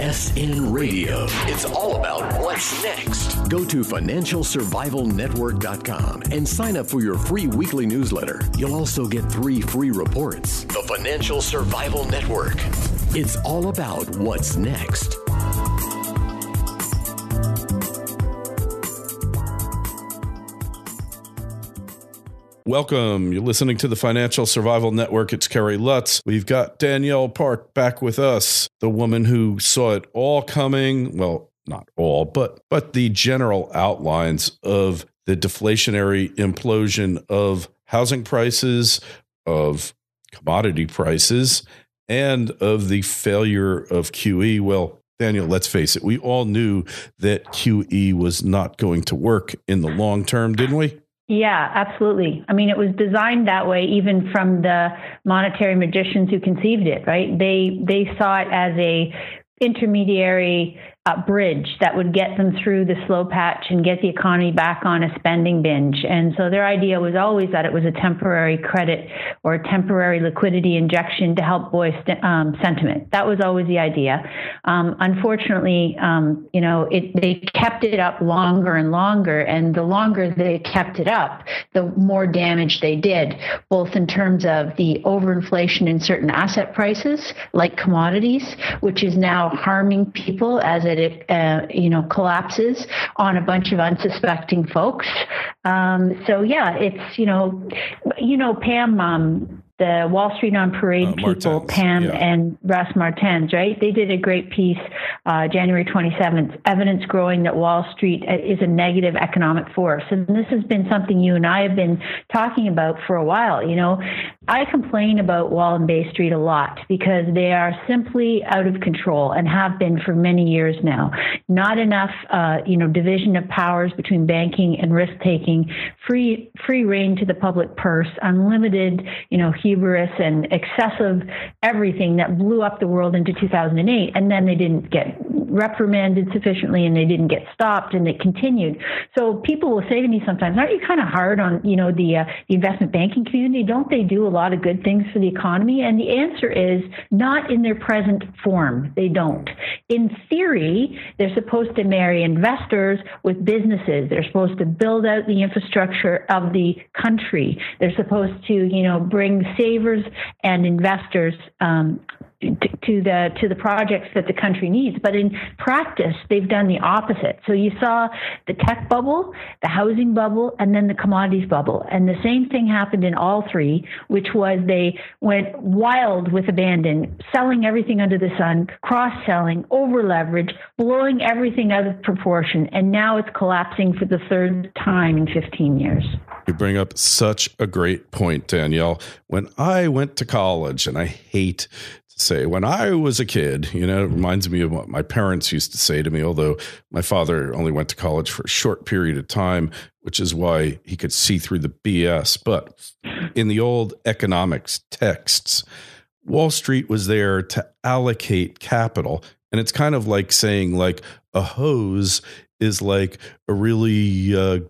FSN Radio. It's all about what's next. Go to financialsurvivalnetwork.com and sign up for your free weekly newsletter. You'll also get 3 free reports. The Financial Survival Network. It's all about what's next. Welcome. You're listening to the Financial Survival Network. It's Kerry Lutz. We've got Danielle Park back with us, the woman who saw it all coming. Well, not all, but the general outlines of the deflationary implosion of housing prices, of commodity prices, and of the failure of QE. Well, Daniel, let's face it. We all knew that QE was not going to work in the long term, didn't we? Yeah, absolutely. I mean, it was designed that way, even from the monetary magicians who conceived it, right? They saw it as a intermediary bridge that would get them through the slow patch and get the economy back on a spending binge. And so their idea was always that it was a temporary credit or a temporary liquidity injection to help buoy sentiment. That was always the idea. Unfortunately, they kept it up longer and longer, and the longer they kept it up, the more damage they did, both in terms of the overinflation in certain asset prices, like commodities, which is now harming people as it collapses on a bunch of unsuspecting folks. It's Pam, the Wall Street on Parade people, Pam and Russ Martens, right? They did a great piece, January 27th, evidence growing that Wall Street is a negative economic force. And this has been something you and I have been talking about for a while. You know, I complain about Wall and Bay Street a lot because they are simply out of control and have been for many years now. Not enough, division of powers between banking and risk-taking, free reign to the public purse, unlimited, hubris and excessive everything that blew up the world into 2008. And then they didn't get reprimanded sufficiently and they didn't get stopped and it continued. So people will say to me sometimes, aren't you kind of hard on, the investment banking community? Don't they do a lot of good things for the economy? And the answer is not in their present form. They don't. In theory, they're supposed to marry investors with businesses. They're supposed to build out the infrastructure of the country. They're supposed to, bring savers and investors to the projects that the country needs. But in practice, they've done the opposite. So you saw the tech bubble, the housing bubble, and then the commodities bubble. And the same thing happened in all three, which was they went wild with abandon, selling everything under the sun, cross-selling, over-leverage, blowing everything out of proportion. And now it's collapsing for the third time in 15 years. You bring up such a great point, Danielle. When I went to college, and I hate to say when I was a kid, it reminds me of what my parents used to say to me, although my father only went to college for a short period of time, which is why he could see through the BS. But in the old economics texts, Wall Street was there to allocate capital. And it's kind of like saying like a hose is like a really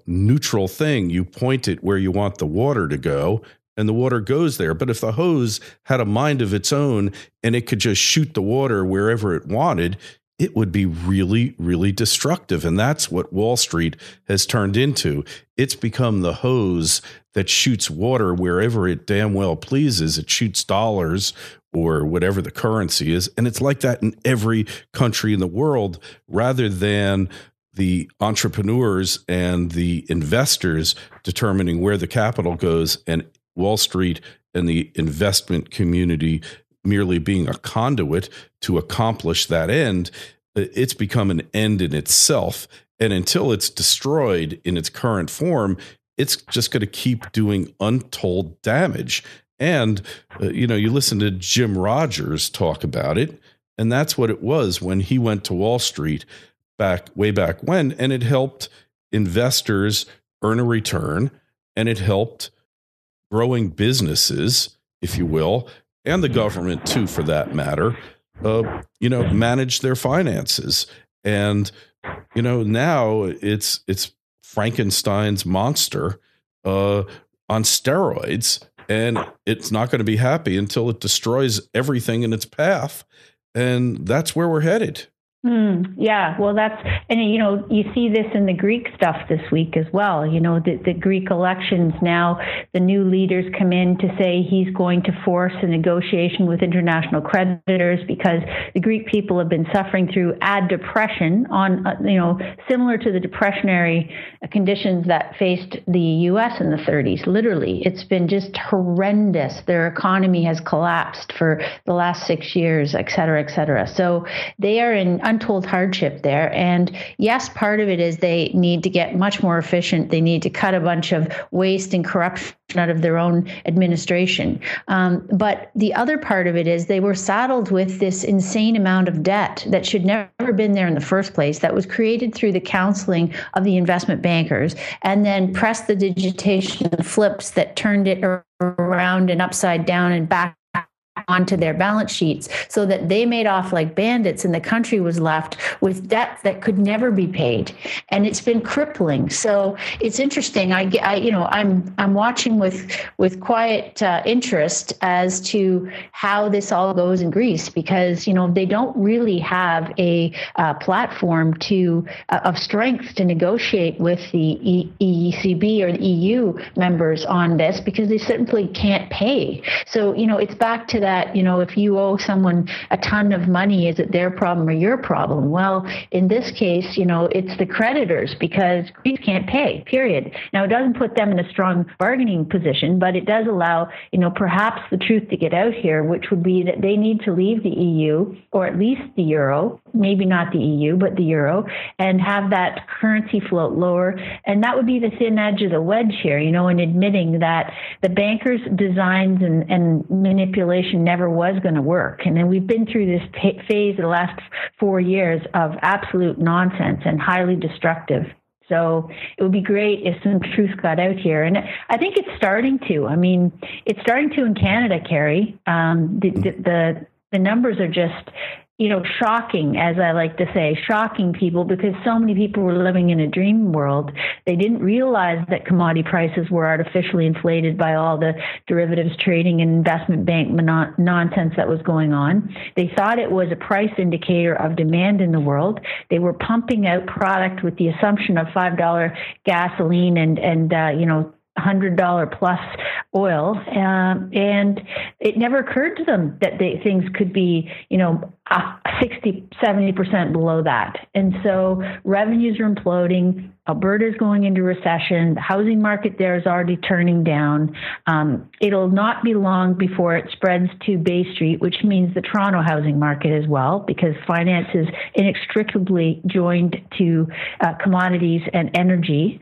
neutral thing. You point it where you want the water to go and the water goes there. But if the hose had a mind of its own and it could just shoot the water wherever it wanted, it would be really, really destructive. And that's what Wall Street has turned into. It's become the hose that shoots water wherever it damn well pleases. It shoots dollars or whatever the currency is. And it's like that in every country in the world, rather than the entrepreneurs and the investors determining where the capital goes, and Wall Street and the investment community merely being a conduit to accomplish that end. It's become an end in itself. And until it's destroyed in its current form, it's just going to keep doing untold damage. And, you listen to Jim Rogers talk about it, and that's what it was when he went to Wall Street way back when, and it helped investors earn a return, and it helped growing businesses, if you will, and the government too, for that matter, manage their finances. And, now it's Frankenstein's monster on steroids, and it's not going to be happy until it destroys everything in its path. And that's where we're headed. Yeah, well, you see this in the Greek stuff this week as well. The Greek elections now, the new leaders come in to say he's going to force a negotiation with international creditors because the Greek people have been suffering through depression similar to the depressionary conditions that faced the U.S. in the 30s. Literally, it's been just horrendous. Their economy has collapsed for the last 6 years, et cetera, et cetera. So they are in untold hardship there. And yes, part of it is they need to get much more efficient. They need to cut a bunch of waste and corruption out of their own administration. But the other part of it is they were saddled with this insane amount of debt that should never been there in the first place, that was created through the counseling of the investment bankers, and then prestidigitation flips that turned it around and upside down and back onto their balance sheets so that they made off like bandits and the country was left with debt that could never be paid. And it's been crippling. So it's interesting. I'm watching with quiet interest as to how this all goes in Greece, because, they don't really have a platform of strength to negotiate with the ECB or the EU members on this, because they simply can't pay. So, it's back to that, if you owe someone a ton of money, is it their problem or your problem? Well, in this case, it's the creditors, because Greece can't pay, period. Now, it doesn't put them in a strong bargaining position, but it does allow, perhaps the truth to get out here, which would be that they need to leave the EU, or at least the euro, maybe not the EU, but the euro, and have that currency float lower. And that would be the thin edge of the wedge here, in admitting that the bankers' designs and manipulation never was going to work. And then we've been through this phase of the last 4 years of absolute nonsense and highly destructive. So it would be great if some truth got out here. And I think it's starting to. I mean, it's starting to in Canada, Kerry. The numbers are just, shocking, as I like to say, shocking people, because so many people were living in a dream world. They didn't realize that commodity prices were artificially inflated by all the derivatives trading and investment bank nonsense that was going on. They thought it was a price indicator of demand in the world. They were pumping out product with the assumption of $5 gasoline and $100 plus oil, and it never occurred to them that things could be, 60, 70% below that. And so revenues are imploding. Alberta's going into recession. The housing market there is already turning down. It'll not be long before it spreads to Bay Street, which means the Toronto housing market as well, because finance is inextricably joined to commodities and energy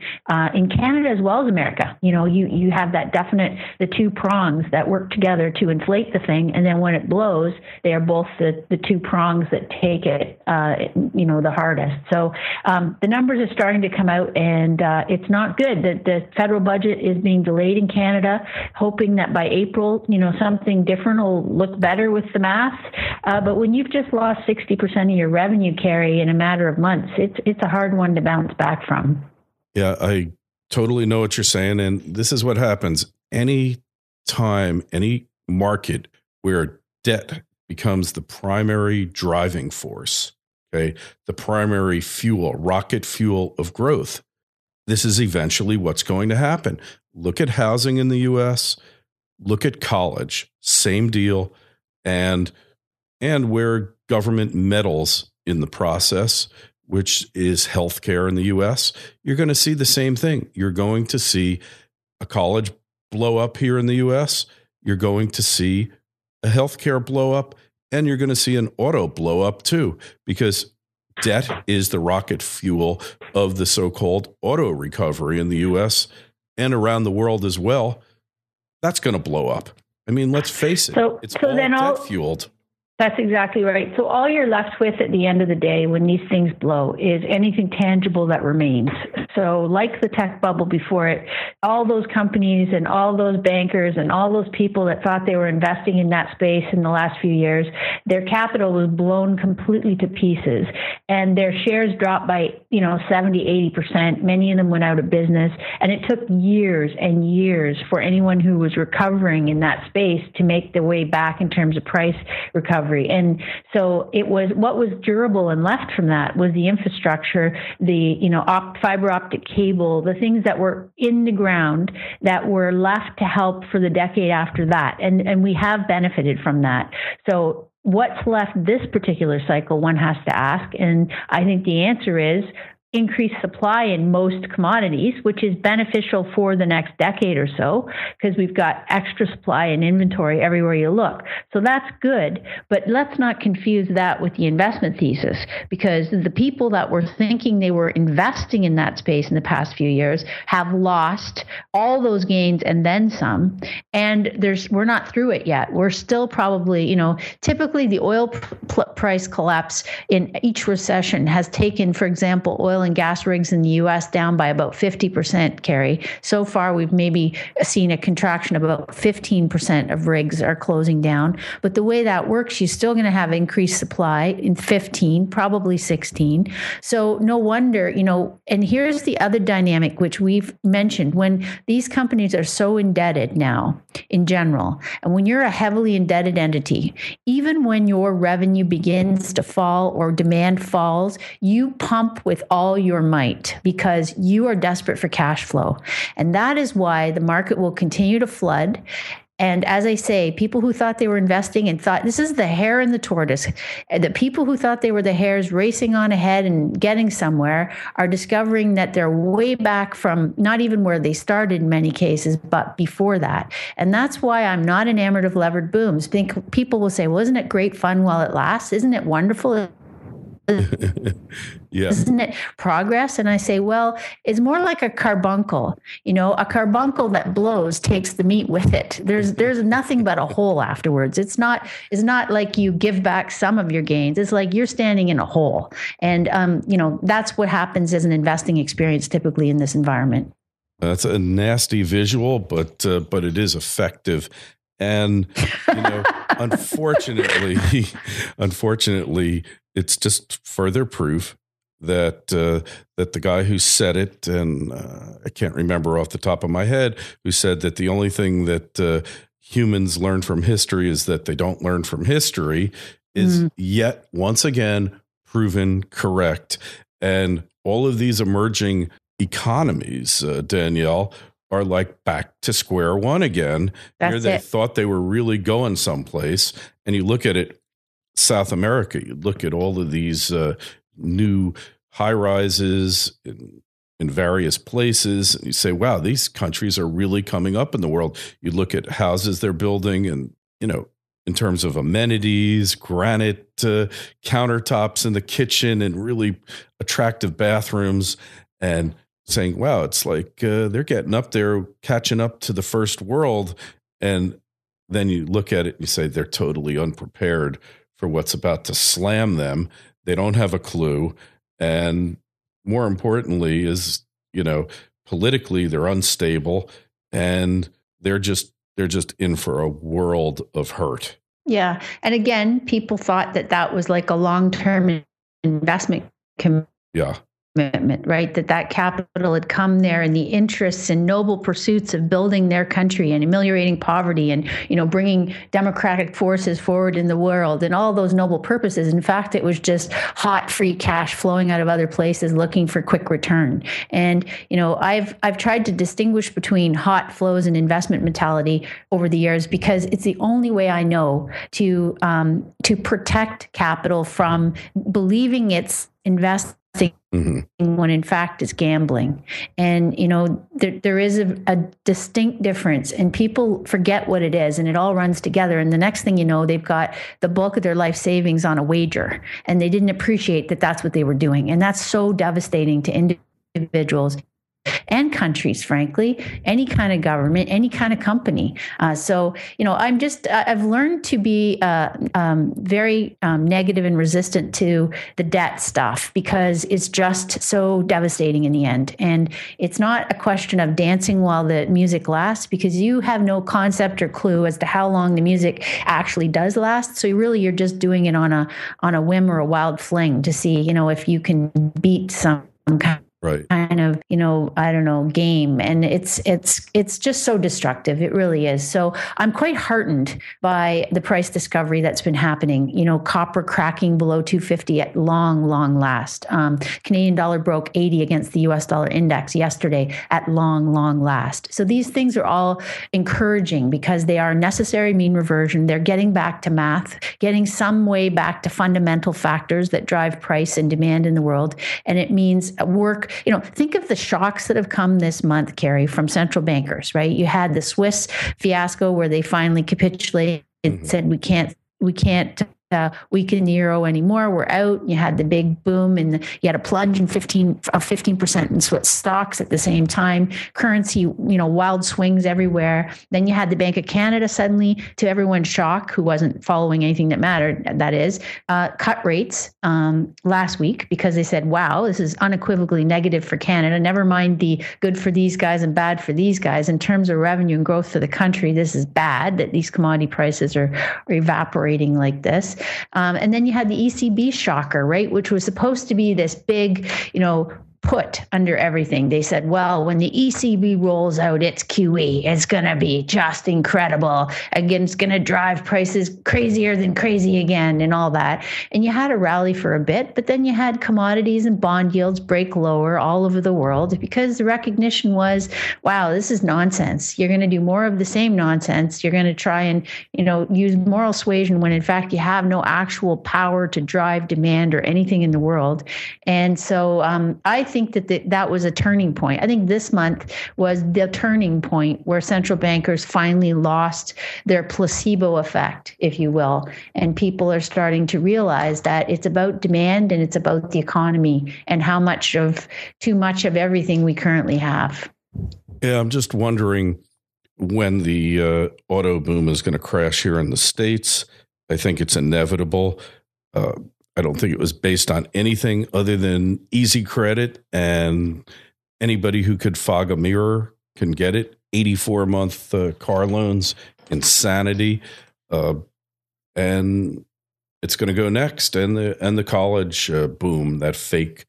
in Canada as well as America. You have that definite, the two prongs that work together to inflate the thing, and then when it blows, they are both the two prongs that take it, the hardest. So the numbers are starting to come out, and it's not good. The federal budget is being delayed in Canada, hoping that by April, something different will look better with the math. But when you've just lost 60% of your revenue, Kerry, in a matter of months, it's a hard one to bounce back from. Yeah, I totally know what you're saying. And this is what happens any time, any market where debt becomes the primary driving force, okay, the primary fuel, rocket fuel of growth. This is eventually what's going to happen. Look at housing in the U.S., look at college, same deal, and where government meddles in the process, which is healthcare in the U.S., you're going to see the same thing. You're going to see a college blow up here in the U.S., you're going to see a healthcare blow up, and you're going to see an auto blow up too, because debt is the rocket fuel of the so-called auto recovery in the U.S. and around the world as well. That's going to blow up. I mean, let's face it. It's all debt fueled. That's exactly right. So all you're left with at the end of the day when these things blow is anything tangible that remains. So like the tech bubble before it, all those companies and all those bankers and all those people that thought they were investing in that space in the last few years, their capital was blown completely to pieces, and their shares dropped by, 70, 80%. Many of them went out of business, and it took years and years for anyone who was recovering in that space to make their way back in terms of price recovery. recovery. And so it was, what was durable and left from that was the infrastructure, the, fiber optic cable, the things that were in the ground that were left to help for the decade after that. And we have benefited from that. So what's left this particular cycle, one has to ask. And I think the answer is increased supply in most commodities, which is beneficial for the next decade or so, because we've got extra supply and inventory everywhere you look. So that's good, but let's not confuse that with the investment thesis, because the people that were thinking they were investing in that space in the past few years have lost all those gains and then some. And we're not through it yet. We're still probably, typically the oil price collapse in each recession has taken, for example, oil and gas rigs in the U.S. down by about 50%, Kerry. So far, we've maybe seen a contraction of about 15% of rigs are closing down. But the way that works, you're still going to have increased supply in 15, probably 16. So no wonder, and here's the other dynamic, which we've mentioned. When these companies are so indebted now in general, and when you're a heavily indebted entity, even when your revenue begins to fall or demand falls, you pump with all your might because you are desperate for cash flow. And that is why the market will continue to flood. And as I say, people who thought they were investing and thought this is the hare and the tortoise, the people who thought they were the hares racing on ahead and getting somewhere are discovering that they're way back from not even where they started in many cases, but before that. And that's why I'm not enamored of levered booms. People will say, well, isn't it great fun while it lasts? Isn't it wonderful? Yeah. Isn't it progress? And I say, well, it's more like a carbuncle. A carbuncle that blows takes the meat with it. There's nothing but a hole afterwards. It's not like you give back some of your gains. It's like you're standing in a hole. And that's what happens as an investing experience typically in this environment. That's a nasty visual, but it is effective. And unfortunately, it's just further proof that the guy who said it, and I can't remember off the top of my head, who said that the only thing that humans learn from history is that they don't learn from history, is yet once again proven correct. And all of these emerging economies, Danielle, are like back to square one again. Where they thought they were really going someplace. And you look at it, South America, you look at all of these new high rises in various places, and you say, wow, these countries are really coming up in the world. You look at houses they're building and, in terms of amenities, granite countertops in the kitchen and really attractive bathrooms, and saying, wow, it's like they're getting up there, catching up to the first world. And then you look at it and you say they're totally unprepared for what's about to slam them. They don't have a clue. And more importantly is, politically they're unstable and they're just in for a world of hurt. Yeah. And again, people thought that was like a long-term investment commitment, right? That capital had come there in the interests and noble pursuits of building their country and ameliorating poverty and, bringing democratic forces forward in the world and all those noble purposes. In fact, it was just hot free cash flowing out of other places looking for quick return. And, I've tried to distinguish between hot flows and investment mentality over the years because it's the only way I know to protect capital from believing it's investing when in fact it's gambling. And, there is a distinct difference and people forget what it is and it all runs together. And the next thing you know, they've got the bulk of their life savings on a wager and they didn't appreciate that that's what they were doing. And that's so devastating to individuals and countries, frankly, any kind of government, any kind of company. I've learned to be very negative and resistant to the debt stuff because it's just so devastating in the end. And it's not a question of dancing while the music lasts because you have no concept or clue as to how long the music actually does last. So you're just doing it on a whim or a wild fling to see, if you can beat some kind Right. kind of, I don't know, game. And it's just so destructive. It really is. So I'm quite heartened by the price discovery that's been happening. Copper cracking below 250 at long last. Canadian dollar broke 80 against the US dollar index yesterday at long last. So these things are all encouraging because they are necessary mean reversion. They're getting back to math, getting some way back to fundamental factors that drive price and demand in the world. And it means work. Think of the shocks that have come this month, Kerry, from central bankers, right? You had the Swiss fiasco where they finally capitulated and said, we can't weaken the euro anymore. We're out. You had the big boom and you had a plunge in 15% in Swiss stocks at the same time. Currency, wild swings everywhere. Then you had the Bank of Canada suddenly, to everyone's shock, who wasn't following anything that mattered, that is, cut rates last week because they said, wow, this is unequivocally negative for Canada. Never mind the good for these guys and bad for these guys. In terms of revenue and growth for the country, this is bad that these commodity prices are evaporating like this. And then you had the ECB shocker, right, which was supposed to be this big, put under everything. They said, well, when the ECB rolls out its QE, it's going to be just incredible. Again, it's going to drive prices crazier than crazy again and all that. And you had a rally for a bit, but then you had commodities and bond yields break lower all over the world because the recognition was, wow, this is nonsense. You're going to do more of the same nonsense. You're going to try and, use moral suasion when in fact you have no actual power to drive demand or anything in the world. And so I think that was a turning point. I think this month was the turning point where central bankers finally lost their placebo effect, if you will. And people are starting to realize that it's about demand and it's about the economy and how too much of everything we currently have. Yeah, I'm just wondering when the auto boom is going to crash here in the States. I think it's inevitable. I don't think it was based on anything other than easy credit, and anybody who could fog a mirror can get it. 84-month car loans, insanity, and it's going to go next. And the college boom, that fake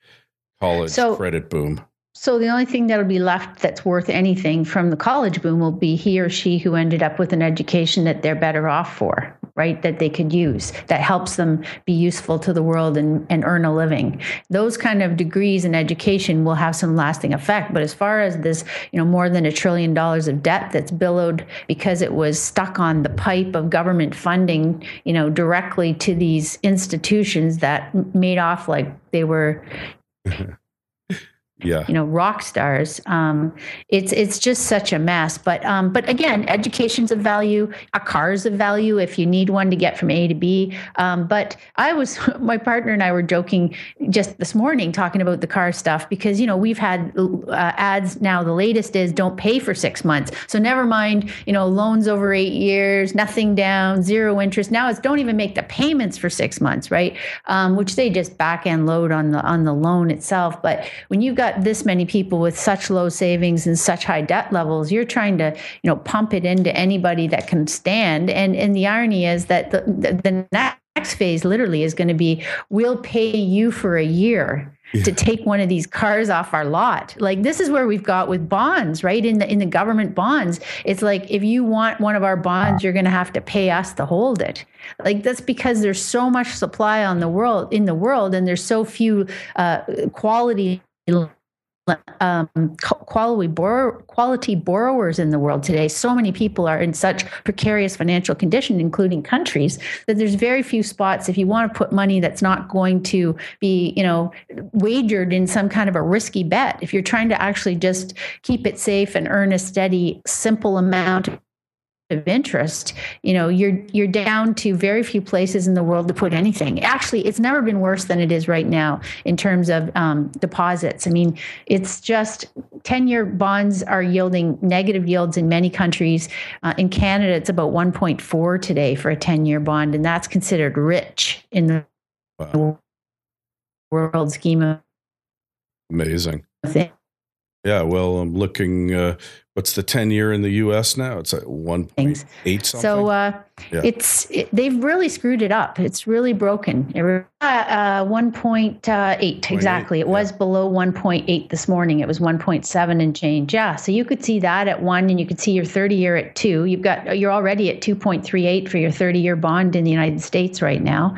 college credit boom. So the only thing that'll be left that's worth anything from the college boom will be he or she who ended up with an education that they're better off for, right? That they could use, that helps them be useful to the world and earn a living. Those kind of degrees in education will have some lasting effect. But as far as this, more than $1 trillion of debt that's billowed because it was stuck on the pipe of government funding, directly to these institutions that made off like they were rock stars. It's just such a mess. But again, education's of value. A car's of value if you need one to get from A to B. But my partner and I were joking just this morning talking about the car stuff because, we've had ads now. The latest is don't pay for 6 months. So never mind, loans over 8 years, nothing down, 0 interest. Now it's don't even make the payments for 6 months, right? Which they just back end load on the loan itself. But when you've got this many people with such low savings and such high debt levels, you're trying to, pump it into anybody that can stand. And the irony is that the next phase literally is going to be, we'll pay you for a year to take one of these cars off our lot. Like this is where we've got with bonds, right? In the government bonds, it's like, if you want one of our bonds, you're going to have to pay us to hold it. Like that's because there's so much supply in the world, and there's so few quality borrowers in the world today. So many people are in such precarious financial condition, including countries, that there's very few spots if you want to put money that's not going to be, wagered in some kind of a risky bet. If you're trying to actually just keep it safe and earn a steady, simple amount of interest, you're down to very few places in the world to put anything. Actually, it's never been worse than it is right now in terms of deposits. I mean, it's just 10-year bonds are yielding negative yields in many countries. In Canada, it's about 1.4 today for a 10-year bond, and that's considered rich in the world scheme of amazing. things. Yeah, well, I'm looking. What's the 10-year in the U.S. now? It's at 1.8 something. So They've really screwed it up. It's really broken. 1.8 exactly. It was below 1.8 this morning. It was 1.7 and change. Yeah, so you could see that at 1, and you could see your 30-year at 2. You're already at 2.38 for your 30-year bond in the United States right now.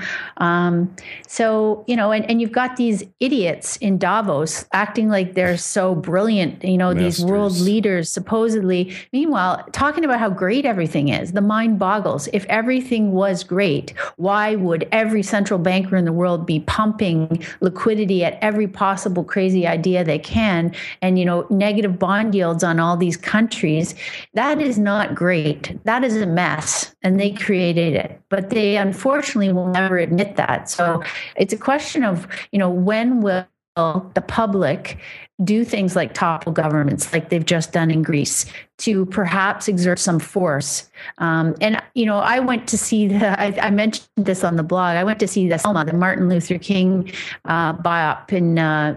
So and you've got these idiots in Davos acting like they're so brilliant. These world leaders supposedly. Meanwhile, talking about how great everything is. The mind boggles. If everything was great, why would every central banker in the world be pumping liquidity at every possible crazy idea they can, and negative bond yields on all these countries? That is not great. That is a mess, and they created it. But they unfortunately will never admit that. So it's a question of when will the public do things like topple governments like they've just done in Greece to perhaps exert some force. I went to see I mentioned this on the blog. I went to see the Martin Luther King biop in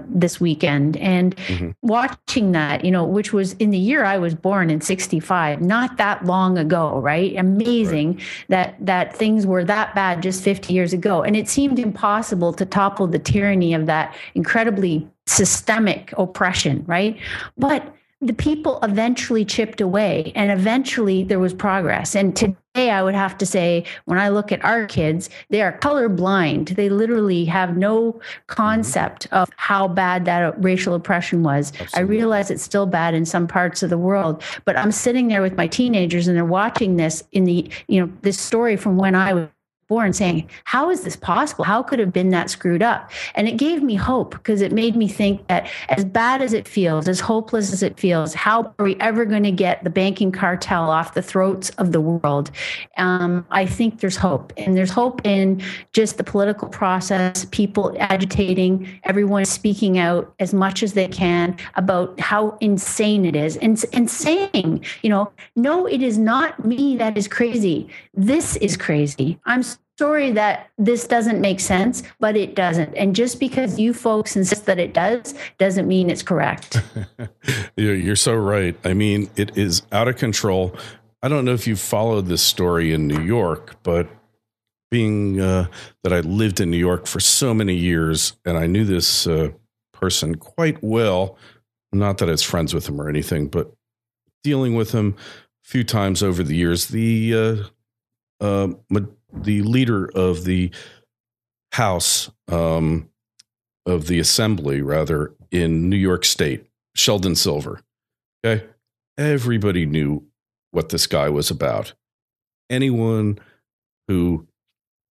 this weekend, and watching that, which was in the year I was born in 1965, not that long ago, right? Amazing that things were that bad just 50 years ago. And it seemed impossible to topple the tyranny of that incredibly systemic oppression, right? But the people eventually chipped away, and eventually there was progress. And today I would have to say, when I look at our kids, they are colorblind. They literally have no concept of how bad that racial oppression was. Absolutely. I realize it's still bad in some parts of the world, but I'm sitting there with my teenagers and they're watching this this story from when I was born, saying, how is this possible? How could it have been that screwed up? And it gave me hope, because it made me think that as bad as it feels, as hopeless as it feels, how are we ever going to get the banking cartel off the throats of the world? I think there's hope, and there's hope in just the political process, people agitating, everyone speaking out as much as they can about how insane it is, and saying, no, it is not me that is crazy. This is crazy. I'm sorry that this doesn't make sense, but it doesn't. And just because you folks insist that it does, doesn't mean it's correct. You're so right. I mean, it is out of control. I don't know if you followed this story in New York, but being that I lived in New York for so many years, and I knew this person quite well, not that I was friends with him or anything, but dealing with him a few times over the years, the leader of the House, of the Assembly, rather, in New York State, Sheldon Silver. Okay. Everybody knew what this guy was about. Anyone who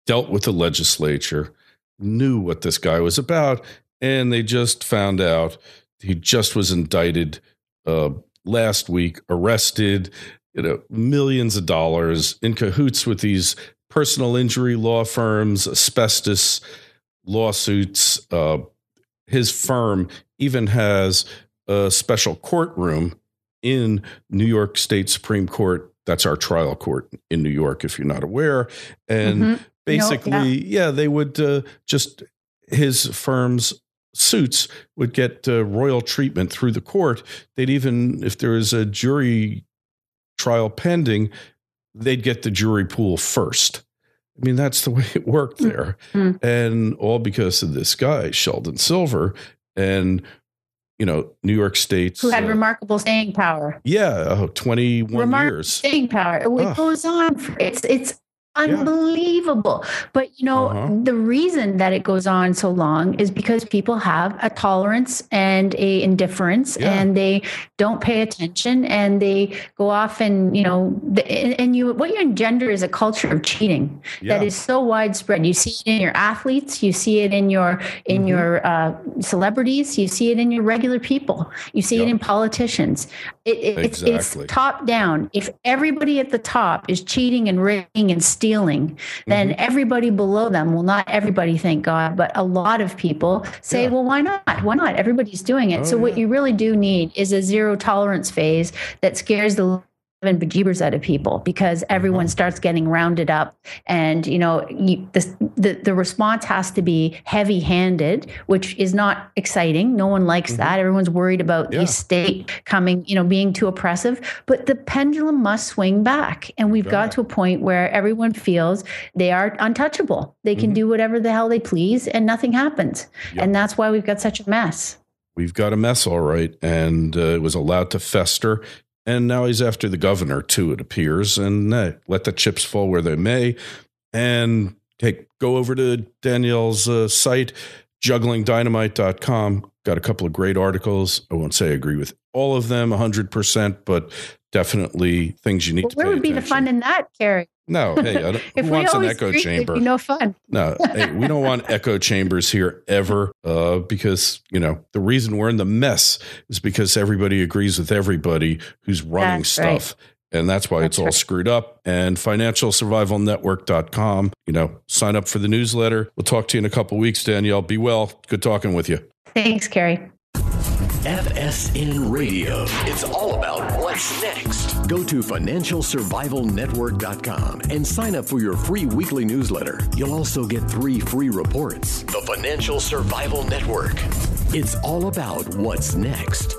dealt with the legislature knew what this guy was about. And they just found out he just was indicted last week, arrested, millions of dollars, in cahoots with these personal injury law firms, asbestos lawsuits. His firm even has a special courtroom in New York State Supreme Court. That's our trial court in New York, if you're not aware. And basically, they would his firm's suits would get royal treatment through the court. They'd even, if there was a jury trial pending, they'd get the jury pool first. I mean, that's the way it worked there. And all because of this guy, Sheldon Silver, and, New York State. Who had remarkable staying power. 21 years. Staying power. It goes on. It's unbelievable. But, the reason that it goes on so long is because people have a tolerance and a indifference, and they don't pay attention, and they go off and, what you engender is a culture of cheating that is so widespread. You see it in your athletes, you see it in your celebrities, you see it in your regular people, you see it in politicians. It's top down. If everybody at the top is cheating and rigging and stealing, then everybody below them, well, not everybody, thank God, but a lot of people say, well, why not? Why not? Everybody's doing it. What you really do need is a zero tolerance phase that scares the bejeebers out of people because everyone starts getting rounded up, and the response has to be heavy-handed, which is not exciting. No one likes that. Everyone's worried about the state coming, being too oppressive. But the pendulum must swing back, and we've got to a point where everyone feels they are untouchable. They can do whatever the hell they please, and nothing happens. And that's why we've got such a mess. We've got a mess, all right, and it was allowed to fester. And now he's after the governor, too, it appears, and let the chips fall where they may. And go over to Danielle's site, jugglingdynamite.com. Got a couple of great articles. I won't say I agree with all of them 100%, but definitely things you need to pay attention. Where would be the fun in that, Kerry? No, hey, who wants an echo chamber? It'd be no fun. No, hey, we don't want echo chambers here ever, because the reason we're in the mess is because everybody agrees with everybody who's running stuff. Right. And that's why it's all screwed up. And financialsurvivalnetwork.com, sign up for the newsletter. We'll talk to you in a couple of weeks, Danielle. Be well. Good talking with you. Thanks, Kerry. FSN Radio. It's all about what's next. Go to financialsurvivalnetwork.com and sign up for your free weekly newsletter. You'll also get 3 free reports. The Financial Survival Network. It's all about what's next.